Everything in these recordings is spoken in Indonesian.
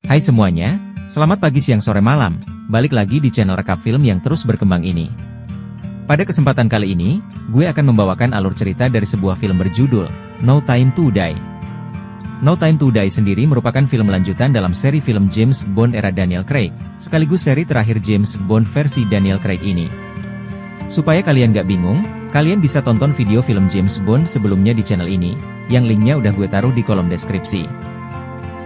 Hai semuanya, selamat pagi siang sore malam, balik lagi di channel rekap film yang terus berkembang ini. Pada kesempatan kali ini, gue akan membawakan alur cerita dari sebuah film berjudul No Time to Die. No Time to Die sendiri merupakan film lanjutan dalam seri film James Bond era Daniel Craig, sekaligus seri terakhir James Bond versi Daniel Craig ini. Supaya kalian gak bingung, kalian bisa tonton video film James Bond sebelumnya di channel ini, yang linknya udah gue taruh di kolom deskripsi.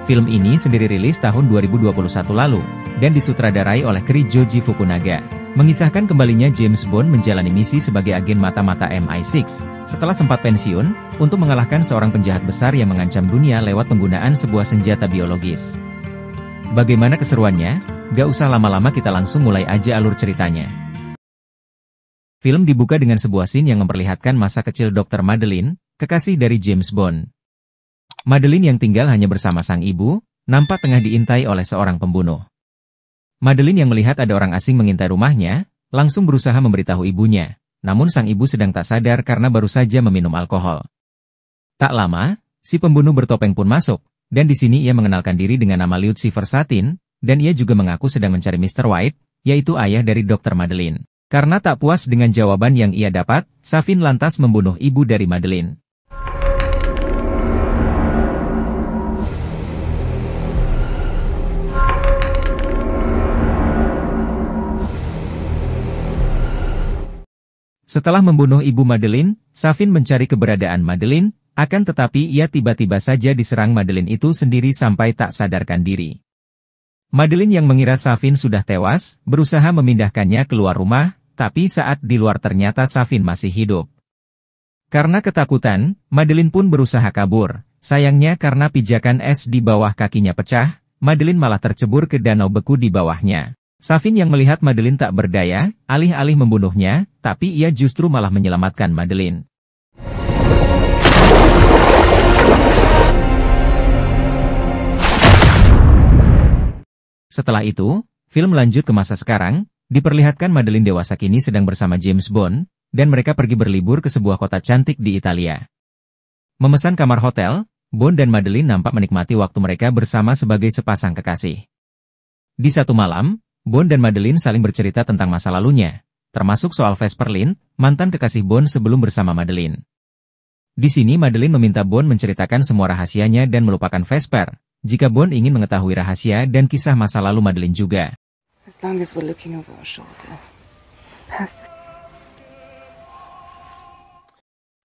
Film ini sendiri rilis tahun 2021 lalu, dan disutradarai oleh Joji Fukunaga, mengisahkan kembalinya James Bond menjalani misi sebagai agen mata-mata MI6, setelah sempat pensiun, untuk mengalahkan seorang penjahat besar yang mengancam dunia lewat penggunaan sebuah senjata biologis. Bagaimana keseruannya? Gak usah lama-lama, kita langsung mulai aja alur ceritanya. Film dibuka dengan sebuah scene yang memperlihatkan masa kecil Dr. Madeleine, kekasih dari James Bond. Madeleine yang tinggal hanya bersama sang ibu, nampak tengah diintai oleh seorang pembunuh. Madeleine yang melihat ada orang asing mengintai rumahnya, langsung berusaha memberitahu ibunya, namun sang ibu sedang tak sadar karena baru saja meminum alkohol. Tak lama, si pembunuh bertopeng pun masuk, dan di sini ia mengenalkan diri dengan nama Lucifer Satin, dan ia juga mengaku sedang mencari Mr. White, yaitu ayah dari Dr. Madeleine. Karena tak puas dengan jawaban yang ia dapat, Savin lantas membunuh ibu dari Madeleine. Setelah membunuh ibu Madeleine, Savin mencari keberadaan Madeleine, akan tetapi ia tiba-tiba saja diserang Madeleine itu sendiri sampai tak sadarkan diri. Madeleine yang mengira Savin sudah tewas, berusaha memindahkannya keluar rumah, tapi saat di luar ternyata Savin masih hidup. Karena ketakutan, Madeleine pun berusaha kabur. Sayangnya karena pijakan es di bawah kakinya pecah, Madeleine malah tercebur ke danau beku di bawahnya. Savin yang melihat Madeleine tak berdaya, alih-alih membunuhnya, tapi ia justru malah menyelamatkan Madeleine. Setelah itu, film lanjut ke masa sekarang, diperlihatkan Madeleine dewasa kini sedang bersama James Bond, dan mereka pergi berlibur ke sebuah kota cantik di Italia. Memesan kamar hotel, Bond dan Madeleine nampak menikmati waktu mereka bersama sebagai sepasang kekasih. Di satu malam, Bond dan Madeleine saling bercerita tentang masa lalunya, termasuk soal Vesper Lynd, mantan kekasih Bond sebelum bersama Madeleine. Di sini Madeleine meminta Bond menceritakan semua rahasianya dan melupakan Vesper, jika Bond ingin mengetahui rahasia dan kisah masa lalu Madeleine juga.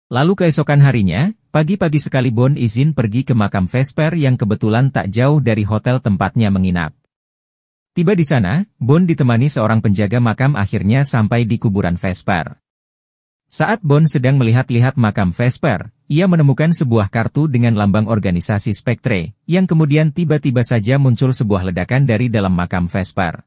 Lalu keesokan harinya, pagi-pagi sekali Bond izin pergi ke makam Vesper yang kebetulan tak jauh dari hotel tempatnya menginap. Tiba di sana, Bond ditemani seorang penjaga makam akhirnya sampai di kuburan Vesper. Saat Bond sedang melihat-lihat makam Vesper, ia menemukan sebuah kartu dengan lambang organisasi Spectre, yang kemudian tiba-tiba saja muncul sebuah ledakan dari dalam makam Vesper.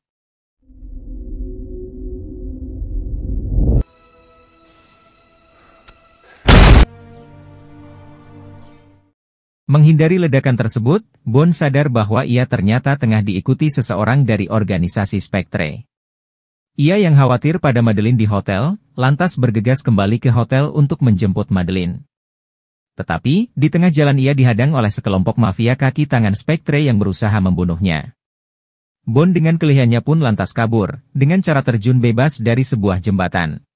Menghindari ledakan tersebut, Bond sadar bahwa ia ternyata tengah diikuti seseorang dari organisasi Spectre. Ia yang khawatir pada Madeleine di hotel, lantas bergegas kembali ke hotel untuk menjemput Madeleine. Tetapi, di tengah jalan ia dihadang oleh sekelompok mafia kaki tangan Spectre yang berusaha membunuhnya. Bond dengan kelihayannya pun lantas kabur, dengan cara terjun bebas dari sebuah jembatan.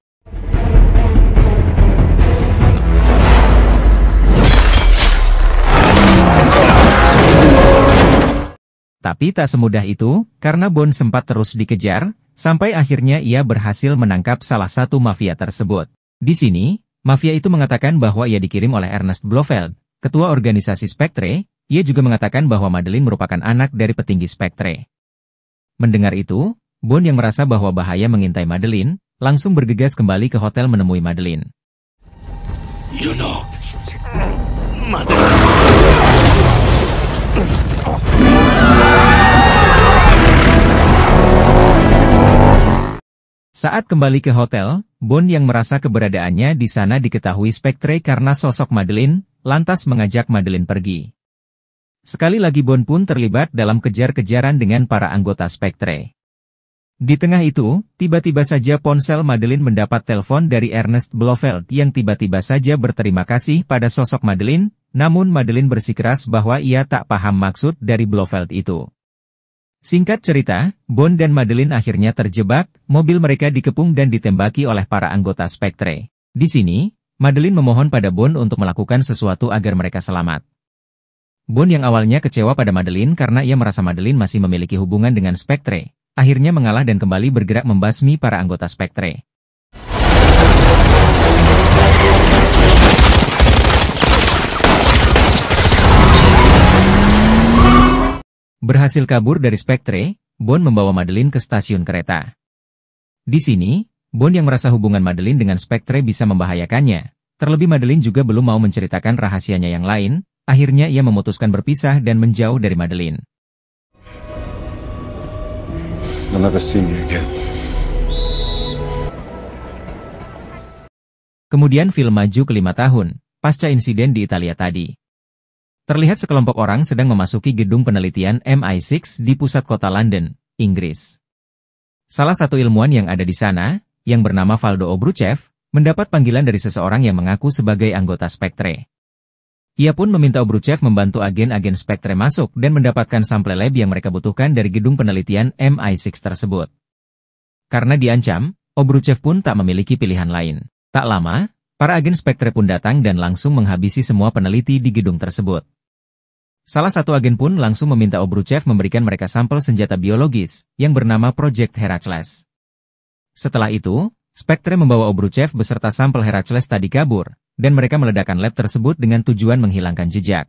Tapi tak semudah itu, karena Bond sempat terus dikejar, sampai akhirnya ia berhasil menangkap salah satu mafia tersebut. Di sini, mafia itu mengatakan bahwa ia dikirim oleh Ernest Blofeld, ketua organisasi Spectre. Ia juga mengatakan bahwa Madeleine merupakan anak dari petinggi Spectre. Mendengar itu, Bond yang merasa bahwa bahaya mengintai Madeleine, langsung bergegas kembali ke hotel menemui Madeleine. You know, Madeleine. Saat kembali ke hotel, Bond yang merasa keberadaannya di sana diketahui Spectre karena sosok Madeleine, lantas mengajak Madeleine pergi. Sekali lagi Bond pun terlibat dalam kejar-kejaran dengan para anggota Spectre. Di tengah itu, tiba-tiba saja ponsel Madeleine mendapat telepon dari Ernest Blofeld yang tiba-tiba saja berterima kasih pada sosok Madeleine, namun Madeleine bersikeras bahwa ia tak paham maksud dari Blofeld itu. Singkat cerita, Bond dan Madeleine akhirnya terjebak, mobil mereka dikepung dan ditembaki oleh para anggota Spectre. Di sini, Madeleine memohon pada Bond untuk melakukan sesuatu agar mereka selamat. Bond yang awalnya kecewa pada Madeleine karena ia merasa Madeleine masih memiliki hubungan dengan Spectre, akhirnya mengalah dan kembali bergerak membasmi para anggota Spectre. Berhasil kabur dari Spectre, Bond membawa Madeleine ke stasiun kereta. Di sini, Bond yang merasa hubungan Madeleine dengan Spectre bisa membahayakannya. Terlebih Madeleine juga belum mau menceritakan rahasianya yang lain, akhirnya ia memutuskan berpisah dan menjauh dari Madeleine. I'll never see me again. Kemudian film maju ke 5 tahun, pasca insiden di Italia tadi. Terlihat sekelompok orang sedang memasuki gedung penelitian MI6 di pusat kota London, Inggris. Salah satu ilmuwan yang ada di sana, yang bernama Valdo Obruchev, mendapat panggilan dari seseorang yang mengaku sebagai anggota Spectre. Ia pun meminta Obruchev membantu agen-agen Spectre masuk dan mendapatkan sampel lab yang mereka butuhkan dari gedung penelitian MI6 tersebut. Karena diancam, Obruchev pun tak memiliki pilihan lain. Tak lama, para agen Spectre pun datang dan langsung menghabisi semua peneliti di gedung tersebut. Salah satu agen pun langsung meminta Obruchev memberikan mereka sampel senjata biologis, yang bernama Project Heracles. Setelah itu, Spectre membawa Obruchev beserta sampel Heracles tadi kabur, dan mereka meledakkan lab tersebut dengan tujuan menghilangkan jejak.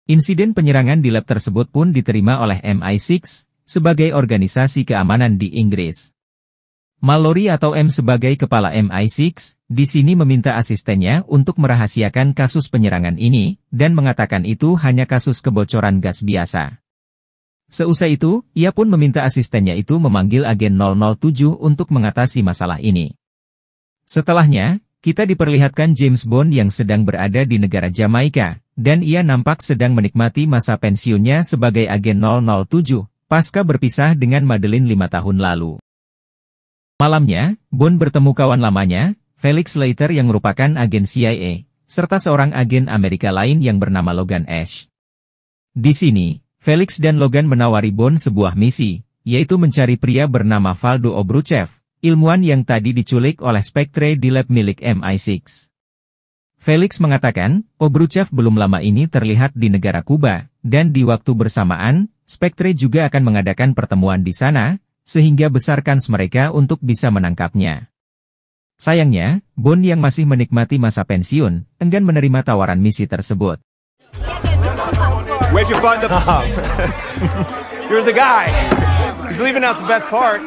Insiden penyerangan di lab tersebut pun diterima oleh MI6, sebagai organisasi keamanan di Inggris. Mallory atau M sebagai kepala MI6, di sini meminta asistennya untuk merahasiakan kasus penyerangan ini, dan mengatakan itu hanya kasus kebocoran gas biasa. Seusai itu, ia pun meminta asistennya itu memanggil agen 007 untuk mengatasi masalah ini. Setelahnya, kita diperlihatkan James Bond yang sedang berada di negara Jamaika, dan ia nampak sedang menikmati masa pensiunnya sebagai agen 007, pasca berpisah dengan Madeleine 5 tahun lalu. Malamnya, Bond bertemu kawan lamanya, Felix Leiter yang merupakan agen CIA, serta seorang agen Amerika lain yang bernama Logan Ash. Di sini, Felix dan Logan menawari Bond sebuah misi, yaitu mencari pria bernama Valdo Obruchev, ilmuwan yang tadi diculik oleh Spectre di lab milik MI6. Felix mengatakan, Obruchev belum lama ini terlihat di negara Kuba, dan di waktu bersamaan, Spectre juga akan mengadakan pertemuan di sana, sehingga besar kans mereka untuk bisa menangkapnya. Sayangnya, Bond yang masih menikmati masa pensiun, enggan menerima tawaran misi tersebut. Where'd you find the You're the guy. He's leaving out the best part.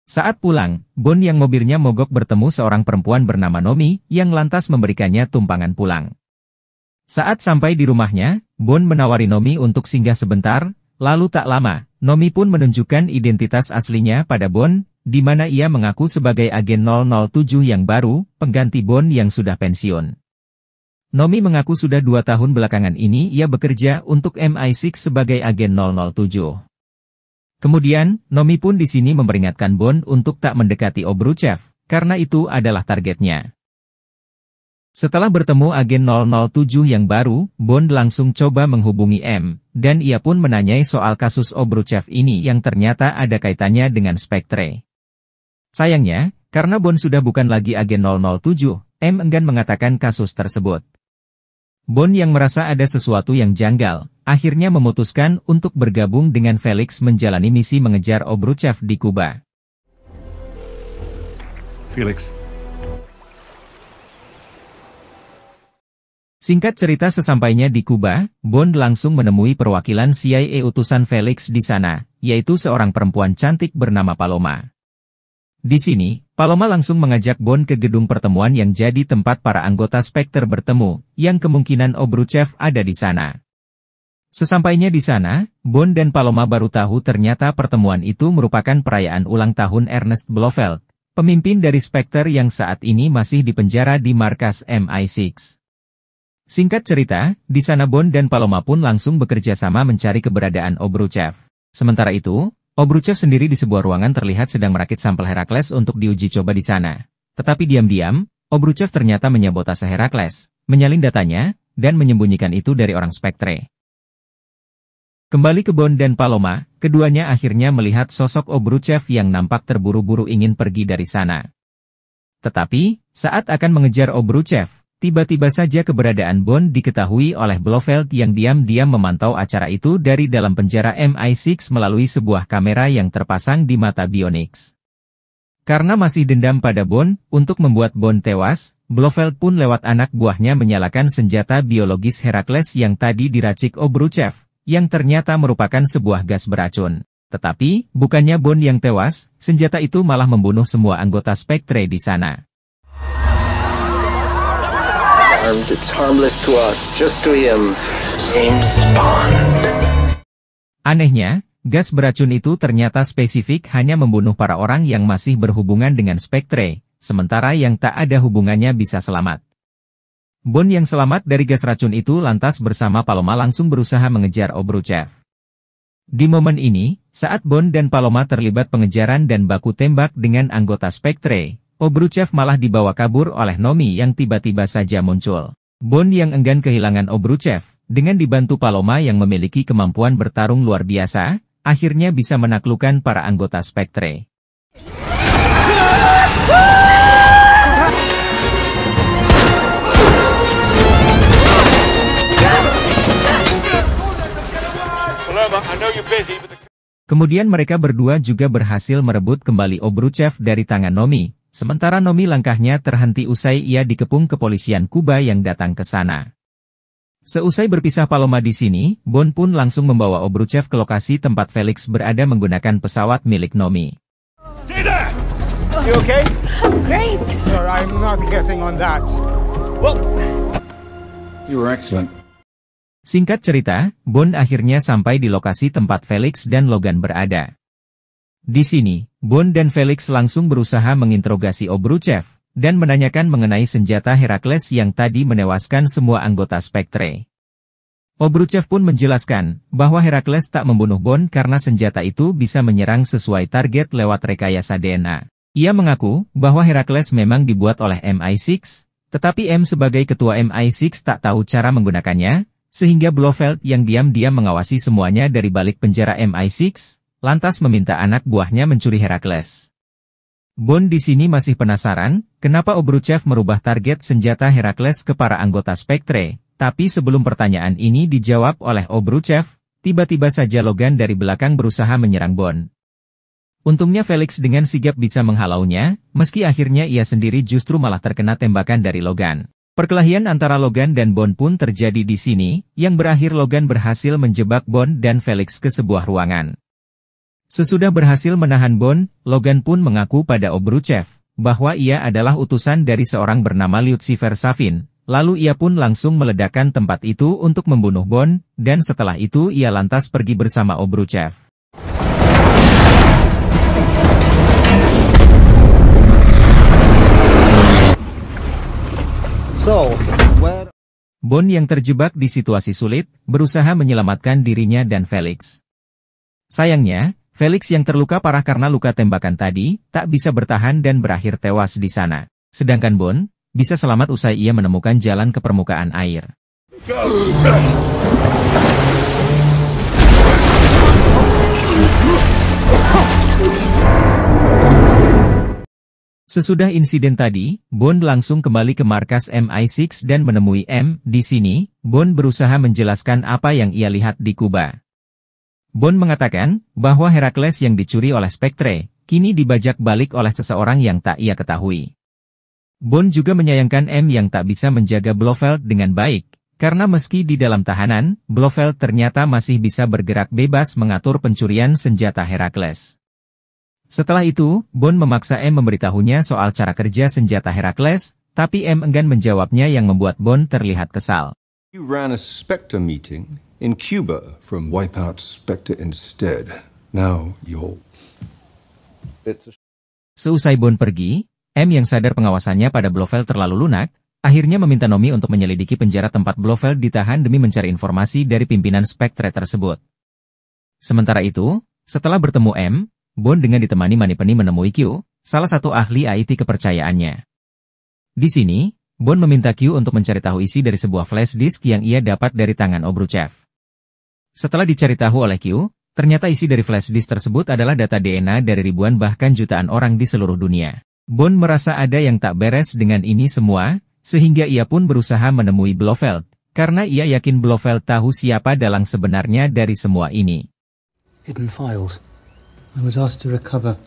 Saat pulang, Bond yang mobilnya mogok bertemu seorang perempuan bernama Nomi, yang lantas memberikannya tumpangan pulang. Saat sampai di rumahnya, Bond menawari Nomi untuk singgah sebentar, lalu tak lama, Nomi pun menunjukkan identitas aslinya pada Bond, di mana ia mengaku sebagai agen 007 yang baru, pengganti Bond yang sudah pensiun. Nomi mengaku sudah 2 tahun belakangan ini ia bekerja untuk MI6 sebagai agen 007. Kemudian, Nomi pun di sini memperingatkan Bond untuk tak mendekati Obruchev, karena itu adalah targetnya. Setelah bertemu agen 007 yang baru, Bond langsung coba menghubungi M, dan ia pun menanyai soal kasus Obruchev ini yang ternyata ada kaitannya dengan Spectre. Sayangnya, karena Bond sudah bukan lagi agen 007, M enggan mengatakan kasus tersebut. Bond yang merasa ada sesuatu yang janggal, akhirnya memutuskan untuk bergabung dengan Felix menjalani misi mengejar Obruchev di Kuba. Felix. Singkat cerita sesampainya di Kuba, Bond langsung menemui perwakilan CIA utusan Felix di sana, yaitu seorang perempuan cantik bernama Paloma. Di sini, Paloma langsung mengajak Bond ke gedung pertemuan yang jadi tempat para anggota Spectre bertemu, yang kemungkinan Obruchev ada di sana. Sesampainya di sana, Bond dan Paloma baru tahu ternyata pertemuan itu merupakan perayaan ulang tahun Ernest Blofeld, pemimpin dari Spectre yang saat ini masih dipenjara di markas MI6. Singkat cerita, di sana Bond dan Paloma pun langsung bekerja sama mencari keberadaan Obruchev. Sementara itu, Obruchev sendiri di sebuah ruangan terlihat sedang merakit sampel Heracles untuk diuji coba di sana. Tetapi diam-diam, Obruchev ternyata menyabotase Heracles, menyalin datanya, dan menyembunyikan itu dari orang Spectre. Kembali ke Bond dan Paloma, keduanya akhirnya melihat sosok Obruchev yang nampak terburu-buru ingin pergi dari sana. Tetapi, saat akan mengejar Obruchev, tiba-tiba saja keberadaan Bond diketahui oleh Blofeld yang diam-diam memantau acara itu dari dalam penjara MI6 melalui sebuah kamera yang terpasang di mata Bionix. Karena masih dendam pada Bond, untuk membuat Bond tewas, Blofeld pun lewat anak buahnya menyalakan senjata biologis Herakles yang tadi diracik Obruchev, yang ternyata merupakan sebuah gas beracun. Tetapi, bukannya Bond yang tewas, senjata itu malah membunuh semua anggota Spectre di sana. It's harmless to us, just to him. James Bond. Anehnya, gas beracun itu ternyata spesifik hanya membunuh para orang yang masih berhubungan dengan Spectre, sementara yang tak ada hubungannya bisa selamat. Bond yang selamat dari gas racun itu lantas bersama Paloma langsung berusaha mengejar Obruchev. Di momen ini, saat Bond dan Paloma terlibat pengejaran dan baku tembak dengan anggota Spectre, Obruchev malah dibawa kabur oleh Nomi yang tiba-tiba saja muncul. Bond yang enggan kehilangan Obruchev, dengan dibantu Paloma yang memiliki kemampuan bertarung luar biasa, akhirnya bisa menaklukkan para anggota Spectre. Kemudian mereka berdua juga berhasil merebut kembali Obruchev dari tangan Nomi, sementara Nomi langkahnya terhenti usai ia dikepung kepolisian Kuba yang datang ke sana. Seusai berpisah Paloma di sini, Bond pun langsung membawa Obruchev ke lokasi tempat Felix berada menggunakan pesawat milik Nomi. Data! You okay? Great. Sir, I'm not getting on that. Well, You were excellent. Singkat cerita, Bond akhirnya sampai di lokasi tempat Felix dan Logan berada. Di sini, Bond dan Felix langsung berusaha menginterogasi Obruchev, dan menanyakan mengenai senjata Herakles yang tadi menewaskan semua anggota Spectre. Obruchev pun menjelaskan, bahwa Herakles tak membunuh Bond karena senjata itu bisa menyerang sesuai target lewat rekayasa DNA. Ia mengaku, bahwa Herakles memang dibuat oleh MI6, tetapi M sebagai ketua MI6 tak tahu cara menggunakannya, sehingga Blofeld yang diam-diam mengawasi semuanya dari balik penjara MI6, lantas meminta anak buahnya mencuri Herakles. Bond di sini masih penasaran, kenapa Obruchev merubah target senjata Herakles ke para anggota Spectre, tapi sebelum pertanyaan ini dijawab oleh Obruchev, tiba-tiba saja Logan dari belakang berusaha menyerang Bond. Untungnya Felix dengan sigap bisa menghalaunya, meski akhirnya ia sendiri justru malah terkena tembakan dari Logan. Perkelahian antara Logan dan Bond pun terjadi di sini, yang berakhir Logan berhasil menjebak Bond dan Felix ke sebuah ruangan. Sesudah berhasil menahan Bond, Logan pun mengaku pada Obruchev, bahwa ia adalah utusan dari seorang bernama Lucifer Safin, lalu ia pun langsung meledakkan tempat itu untuk membunuh Bond, dan setelah itu ia lantas pergi bersama Obruchev. Bond yang terjebak di situasi sulit, berusaha menyelamatkan dirinya dan Felix. Sayangnya, Felix yang terluka parah karena luka tembakan tadi, tak bisa bertahan dan berakhir tewas di sana. Sedangkan Bond, bisa selamat usai ia menemukan jalan ke permukaan air. Sesudah insiden tadi, Bond langsung kembali ke markas MI6 dan menemui M. Di sini, Bond berusaha menjelaskan apa yang ia lihat di Kuba. Bond mengatakan, bahwa Herakles yang dicuri oleh Spectre, kini dibajak balik oleh seseorang yang tak ia ketahui. Bond juga menyayangkan M yang tak bisa menjaga Blofeld dengan baik, karena meski di dalam tahanan, Blofeld ternyata masih bisa bergerak bebas mengatur pencurian senjata Herakles. Setelah itu, Bond memaksa M memberitahunya soal cara kerja senjata Herakles, tapi M enggan menjawabnya yang membuat Bond terlihat kesal. You ran a Spectre meeting in Cuba from wipe out Spectre instead. Now you're... Seusai Bond pergi, M yang sadar pengawasannya pada Blofeld terlalu lunak, akhirnya meminta Nomi untuk menyelidiki penjara tempat Blofeld ditahan demi mencari informasi dari pimpinan Spectre tersebut. Sementara itu, setelah bertemu M, Bond dengan ditemani Manipeni menemui Q, salah satu ahli IT kepercayaannya. Di sini, Bond meminta Q untuk mencari tahu isi dari sebuah flash disk yang ia dapat dari tangan Obruchev. Setelah dicari tahu oleh Q, ternyata isi dari flash disk tersebut adalah data DNA dari ribuan bahkan jutaan orang di seluruh dunia. Bond merasa ada yang tak beres dengan ini semua, sehingga ia pun berusaha menemui Blofeld, karena ia yakin Blofeld tahu siapa dalang sebenarnya dari semua ini. Hidden files. I was asked to recover.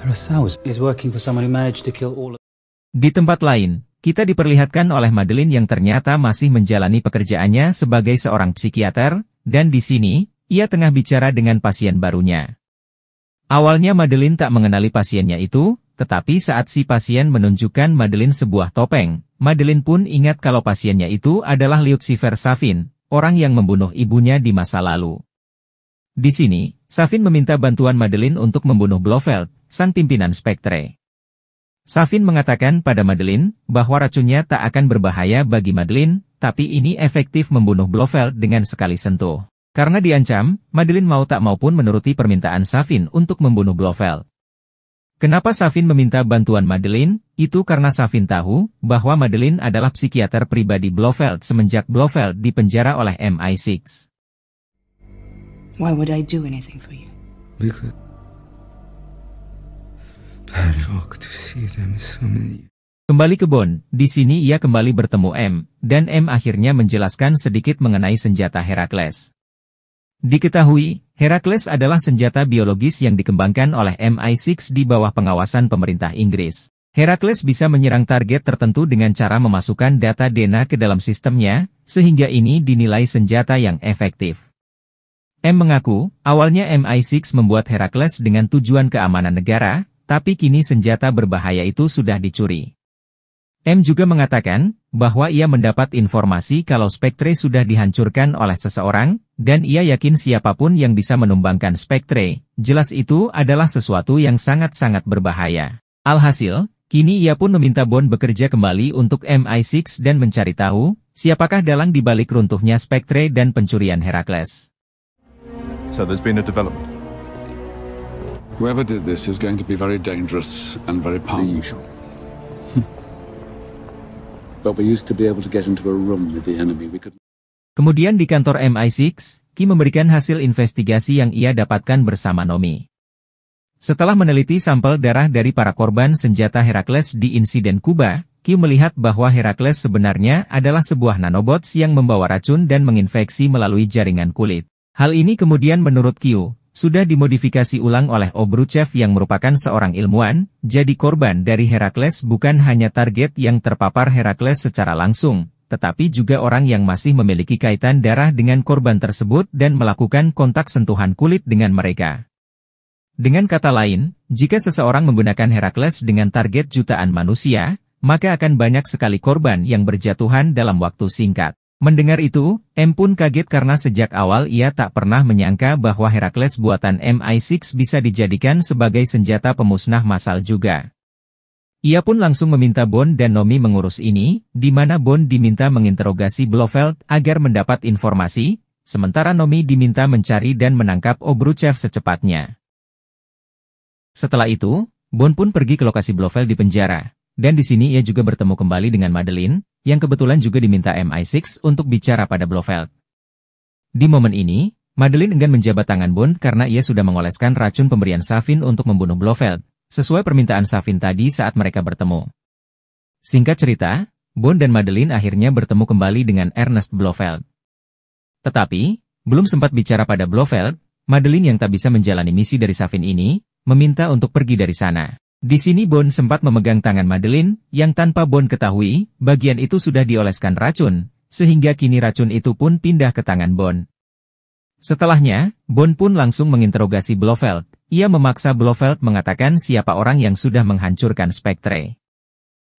There are thousands. He's working for someone who managed to kill all. Di tempat lain, kita diperlihatkan oleh Madeleine yang ternyata masih menjalani pekerjaannya sebagai seorang psikiater, dan di sini, ia tengah bicara dengan pasien barunya. Awalnya Madeleine tak mengenali pasiennya itu, tetapi saat si pasien menunjukkan Madeleine sebuah topeng, Madeleine pun ingat kalau pasiennya itu adalah Lucifer Safin, orang yang membunuh ibunya di masa lalu. Di sini, Safin meminta bantuan Madeleine untuk membunuh Blofeld, sang pimpinan Spectre. Safin mengatakan pada Madeleine bahwa racunnya tak akan berbahaya bagi Madeleine, tapi ini efektif membunuh Blofeld dengan sekali sentuh. Karena diancam, Madeleine mau tak mau pun menuruti permintaan Safin untuk membunuh Blofeld. Kenapa Safin meminta bantuan Madeleine? Itu karena Safin tahu bahwa Madeleine adalah psikiater pribadi Blofeld semenjak Blofeld dipenjara oleh MI6. Why would I do anything for you? Because bad luck to see them so many. Kembali ke Bond, di sini ia kembali bertemu M, dan M akhirnya menjelaskan sedikit mengenai senjata Heracles. Diketahui, Heracles adalah senjata biologis yang dikembangkan oleh MI6 di bawah pengawasan pemerintah Inggris. Heracles bisa menyerang target tertentu dengan cara memasukkan data DNA ke dalam sistemnya, sehingga ini dinilai senjata yang efektif. M mengaku, awalnya MI6 membuat Heracles dengan tujuan keamanan negara, tapi kini senjata berbahaya itu sudah dicuri. M juga mengatakan bahwa ia mendapat informasi kalau Spectre sudah dihancurkan oleh seseorang, dan ia yakin siapapun yang bisa menumbangkan Spectre, jelas itu adalah sesuatu yang sangat-sangat berbahaya. Alhasil, kini ia pun meminta Bond bekerja kembali untuk MI6 dan mencari tahu, siapakah dalang di balik runtuhnya Spectre dan pencurian Heracles. So there's been a development. Whoever did this is going to be very dangerous and very powerful. The usual. But we used to be able to get into a room with the enemy. We could. Kemudian di kantor MI6, Ki memberikan hasil investigasi yang ia dapatkan bersama Nomi. Setelah meneliti sampel darah dari para korban senjata Heracles di insiden Kuba, Ki melihat bahwa Heracles sebenarnya adalah sebuah nanobots yang membawa racun dan menginfeksi melalui jaringan kulit. Hal ini kemudian menurut Q, sudah dimodifikasi ulang oleh Obruchev yang merupakan seorang ilmuwan, jadi korban dari Heracles bukan hanya target yang terpapar Heracles secara langsung, tetapi juga orang yang masih memiliki kaitan darah dengan korban tersebut dan melakukan kontak sentuhan kulit dengan mereka. Dengan kata lain, jika seseorang menggunakan Heracles dengan target jutaan manusia, maka akan banyak sekali korban yang berjatuhan dalam waktu singkat. Mendengar itu, M pun kaget karena sejak awal ia tak pernah menyangka bahwa Heracles buatan MI6 bisa dijadikan sebagai senjata pemusnah massal juga. Ia pun langsung meminta Bond dan Nomi mengurus ini, di mana Bond diminta menginterogasi Blofeld agar mendapat informasi, sementara Nomi diminta mencari dan menangkap Obruchev secepatnya. Setelah itu, Bond pun pergi ke lokasi Blofeld di penjara, dan di sini ia juga bertemu kembali dengan Madeleine, yang kebetulan juga diminta MI6 untuk bicara pada Blofeld. Di momen ini, Madeleine enggan menjabat tangan Bond karena ia sudah mengoleskan racun pemberian Safin untuk membunuh Blofeld, sesuai permintaan Safin tadi saat mereka bertemu. Singkat cerita, Bond dan Madeleine akhirnya bertemu kembali dengan Ernest Blofeld. Tetapi, belum sempat bicara pada Blofeld, Madeleine yang tak bisa menjalani misi dari Safin ini, meminta untuk pergi dari sana. Di sini Bond sempat memegang tangan Madeleine, yang tanpa Bond ketahui, bagian itu sudah dioleskan racun, sehingga kini racun itu pun pindah ke tangan Bond. Setelahnya, Bond pun langsung menginterogasi Blofeld. Ia memaksa Blofeld mengatakan siapa orang yang sudah menghancurkan Spectre.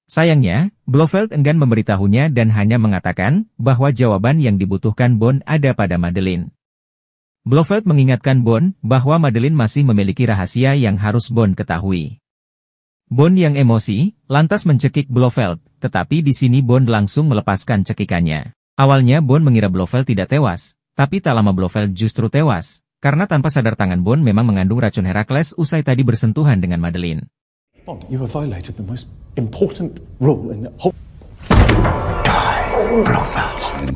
Sayangnya, Blofeld enggan memberitahunya dan hanya mengatakan bahwa jawaban yang dibutuhkan Bond ada pada Madeleine. Blofeld mengingatkan Bond bahwa Madeleine masih memiliki rahasia yang harus Bond ketahui. Bond yang emosi, lantas mencekik Blofeld, tetapi di sini Bond langsung melepaskan cekikannya. Awalnya Bond mengira Blofeld tidak tewas, tapi tak lama Blofeld justru tewas, karena tanpa sadar tangan Bond memang mengandung racun Heracles usai tadi bersentuhan dengan Madeleine. Bond, you have violated the most important rule in the whole...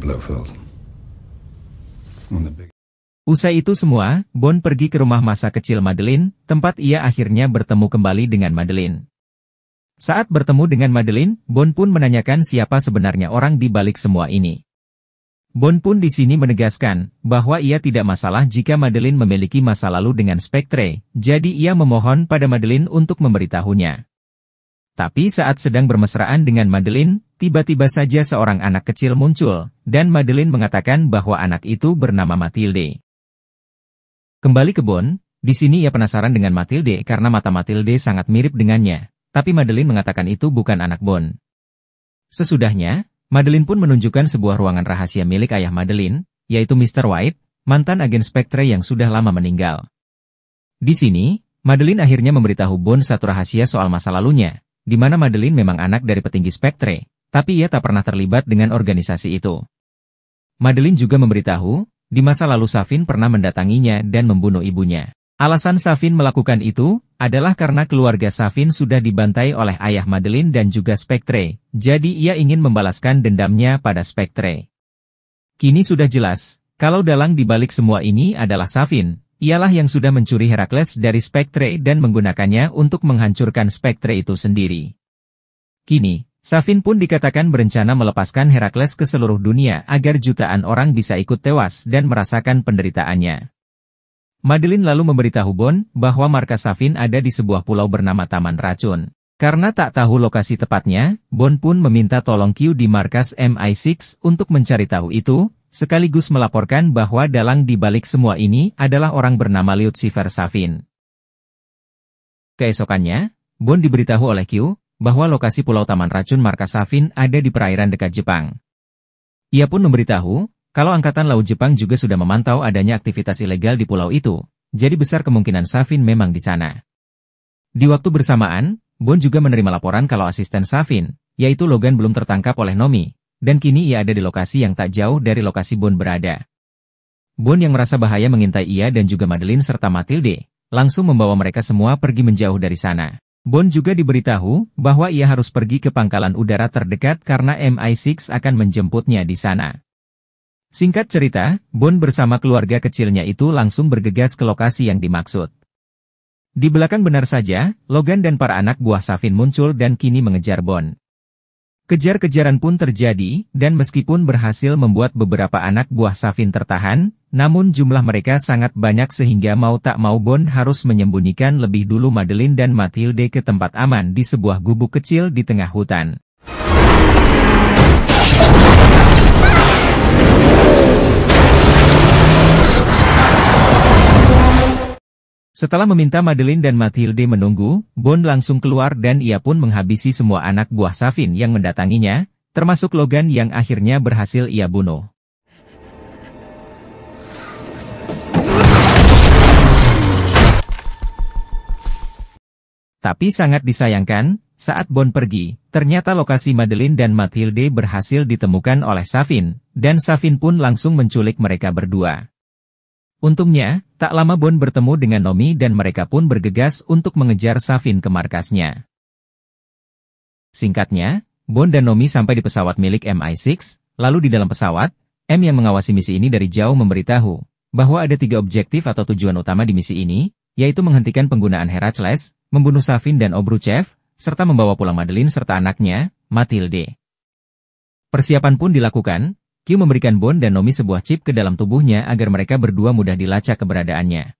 Blofeld. Usai itu semua, Bond pergi ke rumah masa kecil Madeleine, tempat ia akhirnya bertemu kembali dengan Madeleine. Saat bertemu dengan Madeleine, Bond pun menanyakan siapa sebenarnya orang di balik semua ini. Bond pun di sini menegaskan bahwa ia tidak masalah jika Madeleine memiliki masa lalu dengan Spectre, jadi ia memohon pada Madeleine untuk memberitahunya. Tapi saat sedang bermesraan dengan Madeleine, tiba-tiba saja seorang anak kecil muncul, dan Madeleine mengatakan bahwa anak itu bernama Matilde. Kembali ke Bond, di sini ia penasaran dengan Matilde karena mata Matilde sangat mirip dengannya, tapi Madeleine mengatakan itu bukan anak Bond. Sesudahnya, Madeleine pun menunjukkan sebuah ruangan rahasia milik ayah Madeleine, yaitu Mr. White, mantan agen Spectre yang sudah lama meninggal. Di sini, Madeleine akhirnya memberitahu Bond satu rahasia soal masa lalunya, di mana Madeleine memang anak dari petinggi Spectre, tapi ia tak pernah terlibat dengan organisasi itu. Madeleine juga memberitahu, di masa lalu Safin pernah mendatanginya dan membunuh ibunya. Alasan Safin melakukan itu adalah karena keluarga Safin sudah dibantai oleh ayah Madeleine dan juga Spectre, jadi ia ingin membalaskan dendamnya pada Spectre. Kini sudah jelas, kalau dalang dibalik semua ini adalah Safin, ialah yang sudah mencuri Herakles dari Spectre dan menggunakannya untuk menghancurkan Spectre itu sendiri. Kini, Safin pun dikatakan berencana melepaskan Herakles ke seluruh dunia agar jutaan orang bisa ikut tewas dan merasakan penderitaannya. Madeleine lalu memberitahu Bond bahwa markas Safin ada di sebuah pulau bernama Taman Racun. Karena tak tahu lokasi tepatnya, Bond pun meminta tolong Q di markas MI6 untuk mencari tahu itu, sekaligus melaporkan bahwa dalang di balik semua ini adalah orang bernama Lucifer Safin. Keesokannya, Bond diberitahu oleh Q bahwa lokasi pulau Taman Racun markas Safin ada di perairan dekat Jepang. Ia pun memberitahu kalau Angkatan Laut Jepang juga sudah memantau adanya aktivitas ilegal di pulau itu, jadi besar kemungkinan Safin memang di sana. Di waktu bersamaan, Bond juga menerima laporan kalau asisten Safin, yaitu Logan belum tertangkap oleh Nomi, dan kini ia ada di lokasi yang tak jauh dari lokasi Bond berada. Bond yang merasa bahaya mengintai ia dan juga Madeleine serta Matilde, langsung membawa mereka semua pergi menjauh dari sana. Bond juga diberitahu bahwa ia harus pergi ke pangkalan udara terdekat karena MI6 akan menjemputnya di sana. Singkat cerita, Bond bersama keluarga kecilnya itu langsung bergegas ke lokasi yang dimaksud. Di belakang benar saja, Logan dan para anak buah Safin muncul dan kini mengejar Bond. Kejar-kejaran pun terjadi, dan meskipun berhasil membuat beberapa anak buah Safin tertahan, namun jumlah mereka sangat banyak sehingga mau tak mau Bond harus menyembunyikan lebih dulu Madeleine dan Matilde ke tempat aman di sebuah gubuk kecil di tengah hutan. Setelah meminta Madeleine dan Matilde menunggu, Bond langsung keluar dan ia pun menghabisi semua anak buah Safin yang mendatanginya, termasuk Logan yang akhirnya berhasil ia bunuh. Tapi sangat disayangkan, saat Bond pergi, ternyata lokasi Madeleine dan Matilde berhasil ditemukan oleh Safin, dan Safin pun langsung menculik mereka berdua. Untungnya, tak lama Bond bertemu dengan Nomi dan mereka pun bergegas untuk mengejar Safin ke markasnya. Singkatnya, Bond dan Nomi sampai di pesawat milik MI6, lalu di dalam pesawat, M yang mengawasi misi ini dari jauh memberitahu bahwa ada 3 objektif atau tujuan utama di misi ini, yaitu menghentikan penggunaan Herakles, membunuh Safin dan Obruchev, serta membawa pulang Madeleine serta anaknya, Matilde. Persiapan pun dilakukan. Q memberikan Bond dan Nomi sebuah chip ke dalam tubuhnya agar mereka berdua mudah dilacak keberadaannya.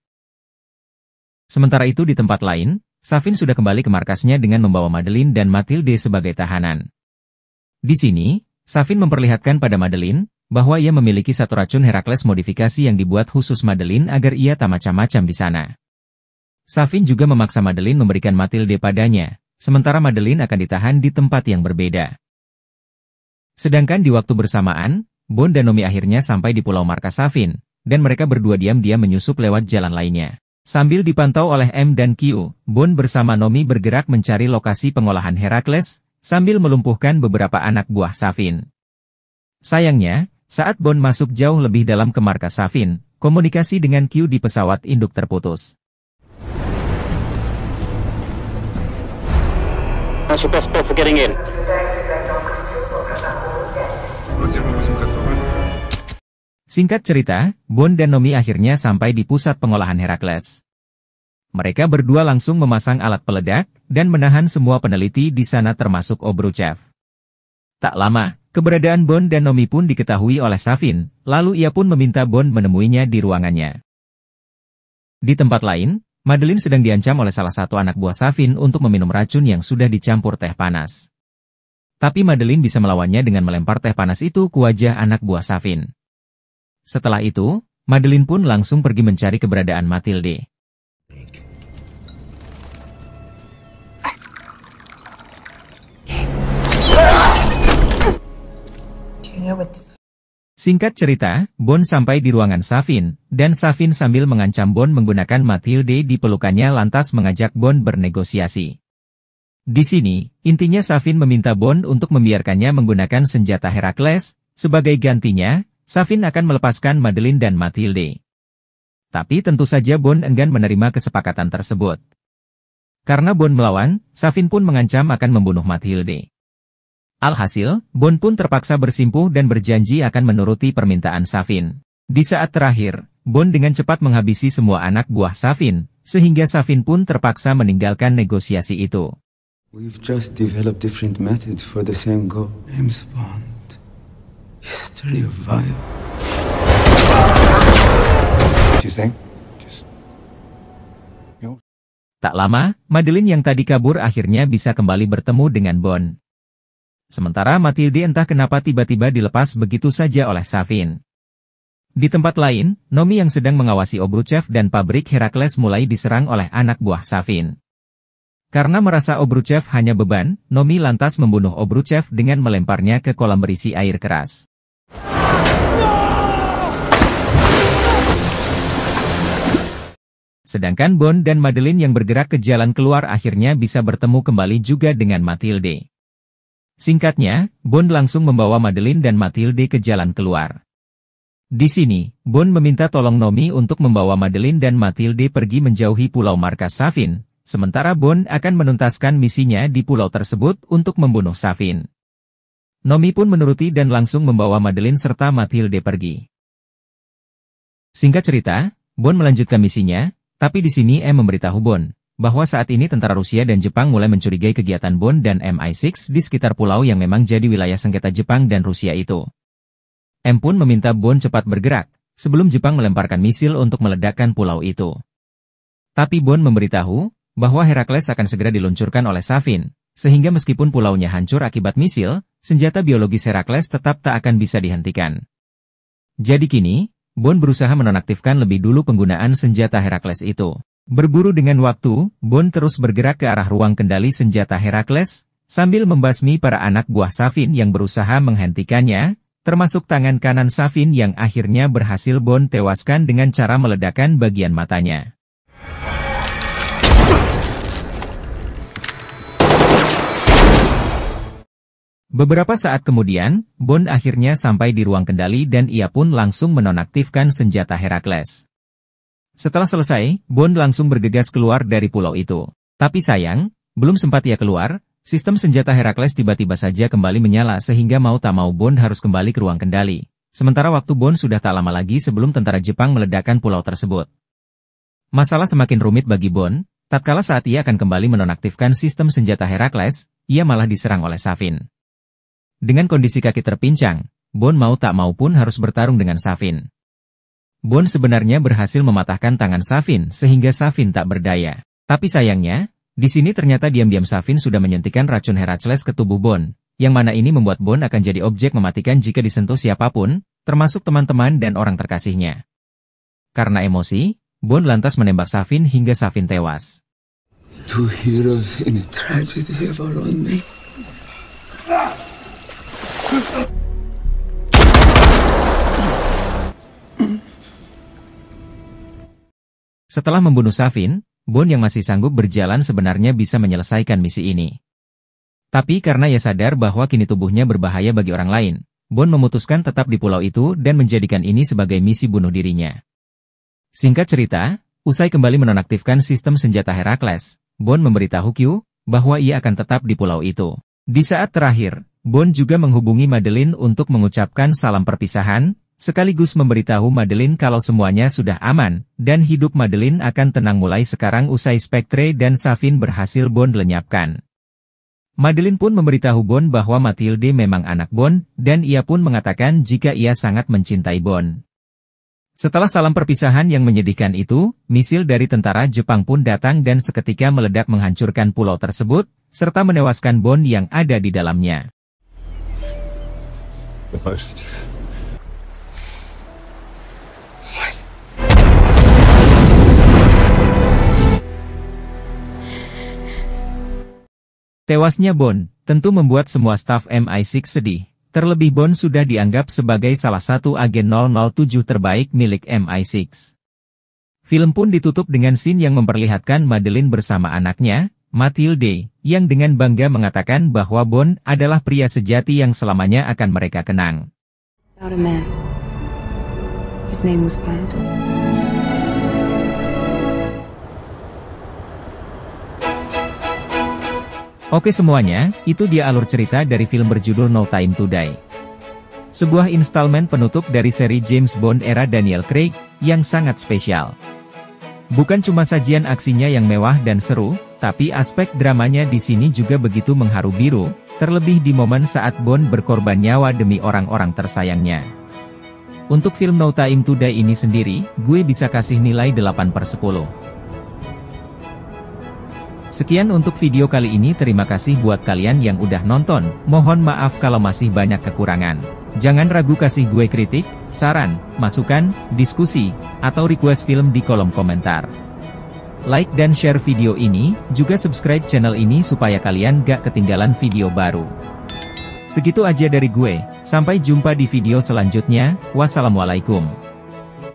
Sementara itu di tempat lain, Safin sudah kembali ke markasnya dengan membawa Madeleine dan Matilde sebagai tahanan. Di sini, Safin memperlihatkan pada Madeleine bahwa ia memiliki satu racun Herakles modifikasi yang dibuat khusus Madeleine agar ia tak macam-macam di sana. Safin juga memaksa Madeleine memberikan Matilde padanya, sementara Madeleine akan ditahan di tempat yang berbeda. Sedangkan di waktu bersamaan, Bond dan Nomi akhirnya sampai di pulau markas Safin, dan mereka berdua diam-diam menyusup lewat jalan lainnya. Sambil dipantau oleh M dan Q, Bond bersama Nomi bergerak mencari lokasi pengolahan Herakles, sambil melumpuhkan beberapa anak buah Safin. Sayangnya, saat Bond masuk jauh lebih dalam ke markas Safin, komunikasi dengan Q di pesawat induk terputus. That's your best bet for getting in. Singkat cerita, Bond dan Nomi akhirnya sampai di pusat pengolahan Herakles. Mereka berdua langsung memasang alat peledak dan menahan semua peneliti di sana termasuk Obruchev. Tak lama, keberadaan Bond dan Nomi pun diketahui oleh Safin, lalu ia pun meminta Bond menemuinya di ruangannya. Di tempat lain, Madeleine sedang diancam oleh salah satu anak buah Safin untuk meminum racun yang sudah dicampur teh panas. Tapi Madeleine bisa melawannya dengan melempar teh panas itu ke wajah anak buah Safin. Setelah itu, Madeleine pun langsung pergi mencari keberadaan Mathilde. Singkat cerita, Bond sampai di ruangan Safin, dan Safin sambil mengancam Bond menggunakan Mathilde di pelukannya lantas mengajak Bond bernegosiasi. Di sini, intinya Safin meminta Bond untuk membiarkannya menggunakan senjata Herakles, sebagai gantinya, Safin akan melepaskan Madeleine dan Mathilde. Tapi tentu saja Bond enggan menerima kesepakatan tersebut. Karena Bond melawan, Safin pun mengancam akan membunuh Mathilde. Alhasil, Bond pun terpaksa bersimpuh dan berjanji akan menuruti permintaan Safin. Di saat terakhir, Bond dengan cepat menghabisi semua anak buah Safin, sehingga Safin pun terpaksa meninggalkan negosiasi itu. We've just developed different methods for the same goal. James Bond. History of violence. What do you think? Tak lama, Madeleine yang tadi kabur akhirnya bisa kembali bertemu dengan Bond. Sementara Mathilde entah kenapa tiba-tiba dilepas begitu saja oleh Safin. Di tempat lain, Nomi yang sedang mengawasi Obruchev dan pabrik Herakles mulai diserang oleh anak buah Safin. Karena merasa Obruchev hanya beban, Nomi lantas membunuh Obruchev dengan melemparnya ke kolam berisi air keras. Sedangkan Bond dan Madeleine yang bergerak ke jalan keluar akhirnya bisa bertemu kembali juga dengan Mathilde. Singkatnya, Bond langsung membawa Madeleine dan Mathilde ke jalan keluar. Di sini, Bond meminta tolong Nomi untuk membawa Madeleine dan Mathilde pergi menjauhi pulau markas Safin, sementara Bond akan menuntaskan misinya di pulau tersebut untuk membunuh Safin. Nomi pun menuruti dan langsung membawa Madeleine serta Mathilde pergi. Singkat cerita, Bond melanjutkan misinya, tapi di sini memberitahu Bond bahwa saat ini tentara Rusia dan Jepang mulai mencurigai kegiatan Bond dan MI6 di sekitar pulau yang memang jadi wilayah sengketa Jepang dan Rusia itu. Pun meminta Bond cepat bergerak, sebelum Jepang melemparkan misil untuk meledakkan pulau itu. Tapi Bond memberitahu bahwa Herakles akan segera diluncurkan oleh Safin, sehingga meskipun pulaunya hancur akibat misil, senjata biologis Herakles tetap tak akan bisa dihentikan. Jadi kini, Bond berusaha menonaktifkan lebih dulu penggunaan senjata Herakles itu. Berburu dengan waktu, Bond terus bergerak ke arah ruang kendali senjata Herakles, sambil membasmi para anak buah Safin yang berusaha menghentikannya, termasuk tangan kanan Safin yang akhirnya berhasil Bond tewaskan dengan cara meledakkan bagian matanya. Beberapa saat kemudian, Bond akhirnya sampai di ruang kendali dan ia pun langsung menonaktifkan senjata Herakles. Setelah selesai, Bond langsung bergegas keluar dari pulau itu. Tapi sayang, belum sempat ia keluar, sistem senjata Herakles tiba-tiba saja kembali menyala sehingga mau tak mau Bond harus kembali ke ruang kendali. Sementara waktu Bond sudah tak lama lagi sebelum tentara Jepang meledakkan pulau tersebut. Masalah semakin rumit bagi Bond, tatkala saat ia akan kembali menonaktifkan sistem senjata Herakles, ia malah diserang oleh Safin. Dengan kondisi kaki terpincang, Bond mau tak mau pun harus bertarung dengan Safin. Bond sebenarnya berhasil mematahkan tangan Safin sehingga Safin tak berdaya. Tapi sayangnya, di sini ternyata diam-diam Safin sudah menyuntikkan racun Herakles ke tubuh Bond, yang mana ini membuat Bond akan jadi objek mematikan jika disentuh siapapun, termasuk teman-teman dan orang terkasihnya. Karena emosi, Bond lantas menembak Safin hingga Safin tewas. Two heroes in a tragedy of our own making. Setelah membunuh Safin, Bond yang masih sanggup berjalan sebenarnya bisa menyelesaikan misi ini. Tapi karena ia sadar bahwa kini tubuhnya berbahaya bagi orang lain, Bond memutuskan tetap di pulau itu dan menjadikan ini sebagai misi bunuh dirinya. Singkat cerita, usai kembali menonaktifkan sistem senjata Herakles, Bond memberitahu Q bahwa ia akan tetap di pulau itu. Di saat terakhir, Bond juga menghubungi Madeleine untuk mengucapkan salam perpisahan, sekaligus memberitahu Madeleine kalau semuanya sudah aman, dan hidup Madeleine akan tenang mulai sekarang usai Spectre dan Savin berhasil Bond lenyapkan. Madeleine pun memberitahu Bond bahwa Mathilde memang anak Bond, dan ia pun mengatakan jika ia sangat mencintai Bond. Setelah salam perpisahan yang menyedihkan itu, misil dari tentara Jepang pun datang dan seketika meledak menghancurkan pulau tersebut, serta menewaskan Bond yang ada di dalamnya. The most. Tewasnya Bond tentu membuat semua staf MI6 sedih. Terlebih Bond sudah dianggap sebagai salah satu agen 007 terbaik milik MI6. Film pun ditutup dengan scene yang memperlihatkan Madeleine bersama anaknya, Mathilde, yang dengan bangga mengatakan bahwa Bond adalah pria sejati yang selamanya akan mereka kenang. About a man. His name was Bond. Oke semuanya, itu dia alur cerita dari film berjudul No Time to Die. Sebuah instalmen penutup dari seri James Bond era Daniel Craig, yang sangat spesial. Bukan cuma sajian aksinya yang mewah dan seru, tapi aspek dramanya di sini juga begitu mengharu biru, terlebih di momen saat Bond berkorban nyawa demi orang-orang tersayangnya. Untuk film No Time to Die ini sendiri, gue bisa kasih nilai 8/10. Sekian untuk video kali ini, terima kasih buat kalian yang udah nonton, mohon maaf kalau masih banyak kekurangan. Jangan ragu kasih gue kritik, saran, masukan, diskusi, atau request film di kolom komentar. Like dan share video ini, juga subscribe channel ini supaya kalian gak ketinggalan video baru. Segitu aja dari gue, sampai jumpa di video selanjutnya, wassalamualaikum.